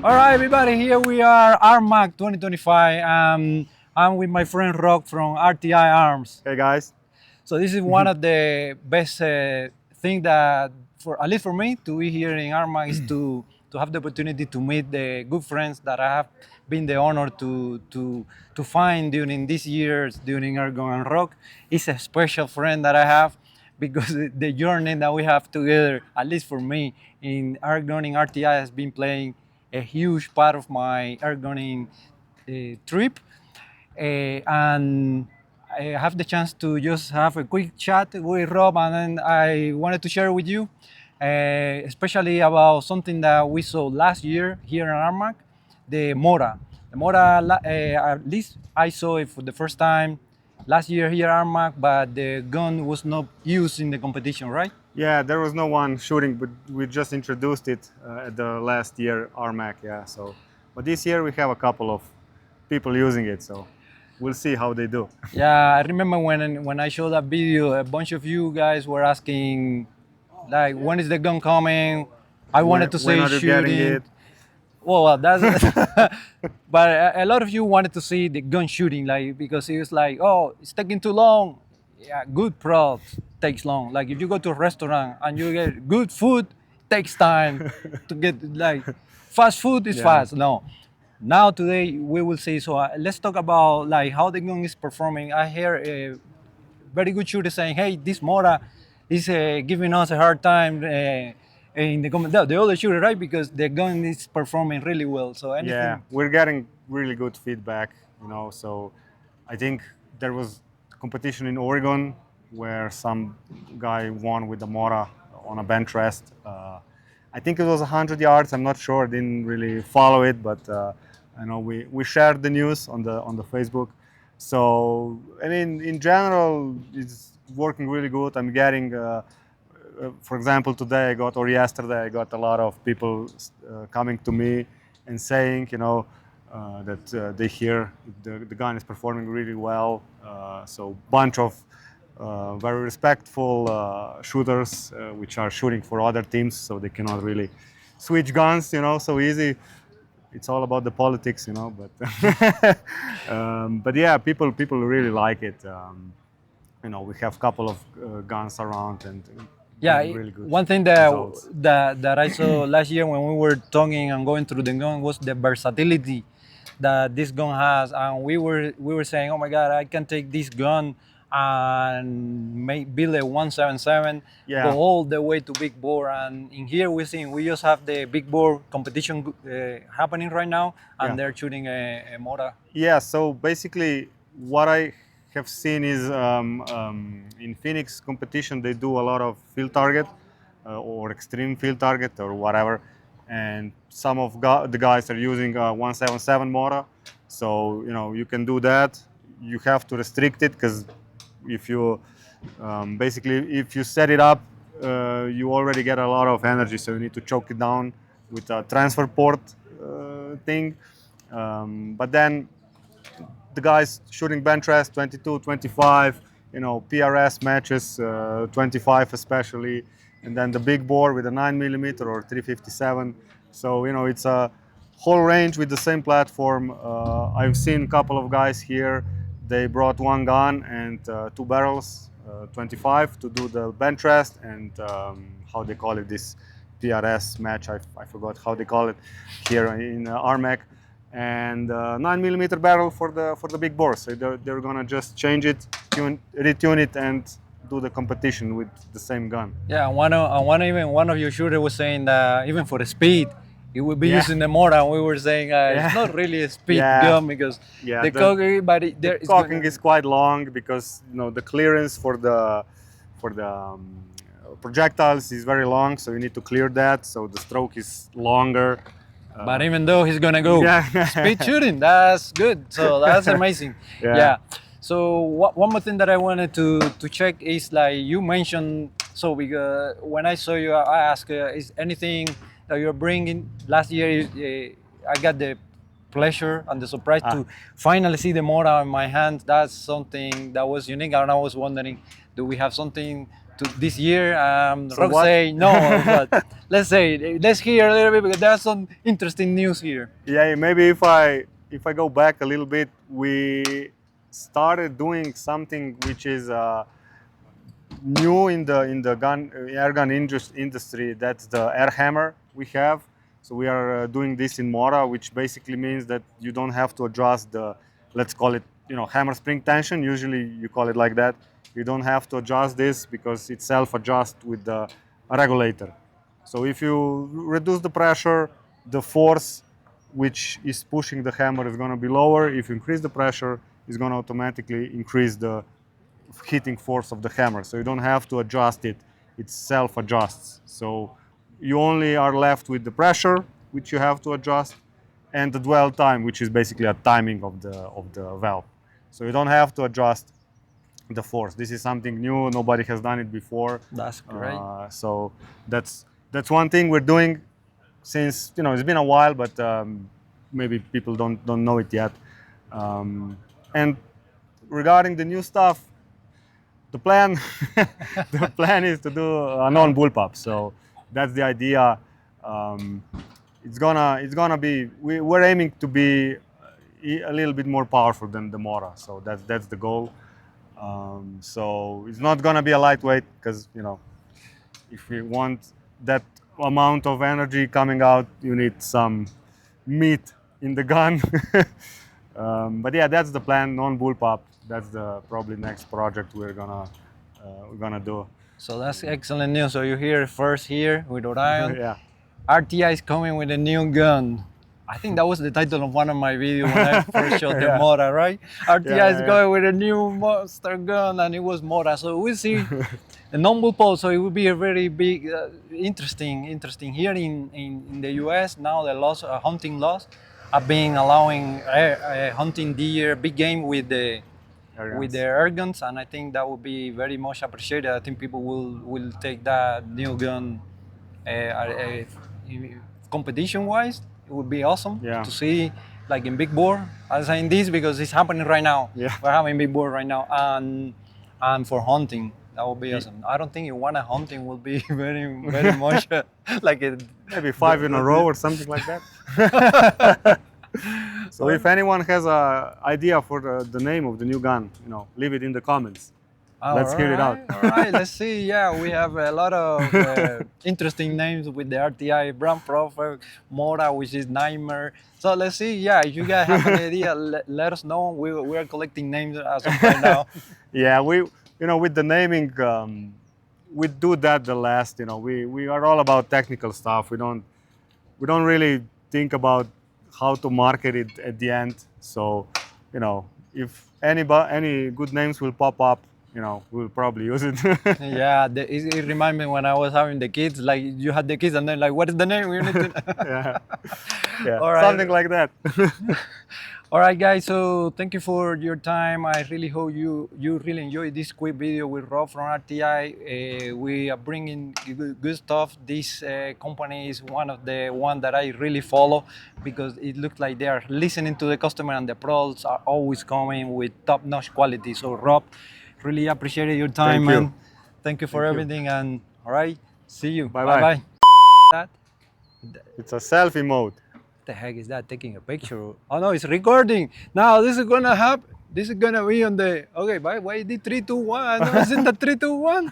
All right, everybody, here we are, Armac 2025. I'm with my friend Rock from RTI Arms. Hey guys. So this is one of the best thing that, for at least for me, to be here in Armac is to have the opportunity to meet the good friends that I have been the honor to find during these years during Ergon and Rock. It's a special friend that I have because the journey that we have together, at least for me, in Ergon and RTI has been playing a huge part of my ergoning trip. And I have the chance to just have a quick chat with Rob, and then I wanted to share with you, especially about something that we saw last year here in Armac, the Mora. The Mora, at least I saw it for the first time last year here at Armac, but the gun was not used in the competition, right? Yeah, there was no one shooting, but we just introduced it at the last year RMAC. Yeah, so but this year we have a couple of people using it, so we'll see how they do. Yeah, I remember when I showed that video, a bunch of you guys were asking, like, when is the gun coming? I wanted to When say are you getting shooting. it? Well, that's. But a lot of you wanted to see the gun shooting, like, because it was like, oh, it's taking too long. Yeah, good product takes long. Like if you go to a restaurant and you get good food, takes time to get like fast food is Yeah. fast. No, now today we will see. So let's talk about like how the gun is performing. I hear a very good shooter saying, "Hey, this Mora is giving us a hard time." In the other shooter, right? Because the gun is performing really well. So anything. Yeah, we're getting really good feedback, So I think there was competition in Oregon where some guy won with the Mora on a bench rest. I think it was 100 yards. I'm not sure. I didn't really follow it, but I know we shared the news on the Facebook. So I mean, in general, it's working really good. I'm getting. For example, today I got, or yesterday I got a lot of people coming to me and saying, that they hear the gun is performing really well. So bunch of very respectful shooters which are shooting for other teams, so they cannot really switch guns, so easy. It's all about the politics, But but yeah, people really like it. We have a couple of guns around and Yeah, getting really good one thing that, results. that I saw last year when we were talking and going through the gun was the versatility that this gun has, and we were saying, oh my God, I can take this gun and build a 177, Yeah. go all the way to big bore, and in here we just have the big bore competition happening right now, and Yeah. they're shooting a Mora. Yeah, so basically, what I have seen is in Phoenix competition, they do a lot of field target or extreme field target or whatever. And some of the guys are using 177 Mora. So, you can do that. You have to restrict it because if you basically, if you set it up, you already get a lot of energy. So you need to choke it down with a transfer port thing. But then the guys shooting bench rest 22, 25, PRS matches 25 especially, and then the big bore with a 9mm or 357. So it's a whole range with the same platform. I've seen a couple of guys here. They brought one gun and two barrels, 25 to do the bench rest and how they call it, this PRS match. I forgot how they call it here in RMAC. And 9mm barrel for the big bore. So they're gonna just change it, retune it, and do the competition with the same gun. Yeah, one of your shooters was saying that even for the speed, it would be Yeah. using the Mora. And we were saying Yeah. it's not really a speed Yeah. gun because Yeah, the cocking, but there is Cocking is quite long because the clearance for the projectiles is very long, so you need to clear that. So the stroke is longer. But even though he's gonna go Yeah. speed shooting, that's good. So that's amazing. Yeah. Yeah. So one more thing that I wanted to check is like you mentioned. So because when I saw you, I asked, is anything that you're bringing? Last year, I got the pleasure and the surprise to finally see the Mora in my hand. That's something that was unique, and I was wondering, do we have something this year. So Rob what- say no, but let's hear a little bit because there's some interesting news here. Yeah, maybe if I go back a little bit, we started doing something which is new in the air gun industry. That's the air hammer we have. So we are doing this in Mora, which basically means that you don't have to adjust the, let's call it, hammer spring tension. Usually you call it like that. You don't have to adjust this because it self-adjusts with the regulator. So if you reduce the pressure, the force which is pushing the hammer is going to be lower. If you increase the pressure, it's going to automatically increase the hitting force of the hammer. So you don't have to adjust it. It self-adjusts. So you only are left with the pressure, which you have to adjust, and the dwell time, which is basically a timing of the valve. So you don't have to adjust the force. This is something new. Nobody has done it before. That's great. So that's one thing we're doing since it's been a while, but maybe people don't know it yet. And regarding the new stuff, the plan the plan is to do a non-bullpup. So that's the idea. It's gonna be we're aiming to be a little bit more powerful than the Mora. So that's the goal. So it's not gonna be a lightweight because if we want that amount of energy coming out, you need some meat in the gun. But yeah, that's the plan. Non-bullpup. That's the probably next project we're gonna do. So that's excellent news. So you hear it first here with Orion. Yeah. RTI is coming with a new gun. I think that was the title of one of my videos when I first shot the Yeah. Mora, right? RTI is yeah. going with a new monster gun, and it was Mora. So we'll see a non-bullpup. So it will be a very big, interesting here in the U.S. Now the laws, hunting laws, have been allowing hunting deer, big game with the air guns, and I think that would be very much appreciated. I think people will take that new gun competition-wise. It would be awesome Yeah. to see, like in big bore. I'm saying this because it's happening right now. Yeah. We're having big bore right now, and for hunting, that would be awesome. I don't think Iguana hunting will be very much like it. Maybe 5 in a row or something like that. So if anyone has an idea for the name of the new gun, leave it in the comments. Let's hear it out. All right, let's see. Yeah, we have a lot of interesting names with the RTI, Brand Prophet, Mora, which is Nightmare. So let's see. Yeah, if you guys have an idea, let us know. We are collecting names as of right now. Yeah, with the naming, we do that the last. We are all about technical stuff. We don't really think about how to market it at the end. So, if any good names will pop up, we'll probably use it. Yeah, it reminds me when I was having the kids. Like you had the kids, and then like, what is the name? We need to. Yeah, All right. something like that. All right, guys. So thank you for your time. I really hope you really enjoyed this quick video with Rob from RTI. We are bringing good stuff. This company is one of the one that I really follow because it looks like they are listening to the customer, and the products are always coming with top-notch quality. So Rob, really appreciated your time, Thank you. man. Thank you for Thank you. everything. And all right, see you. Bye-bye. Bye. That. It's a selfie mode. The heck is that taking a picture? Oh no, it's recording. Now this is gonna happen. This is gonna be on the okay. Why did 3, 2, 1? No, it's in the 3, 2, 1.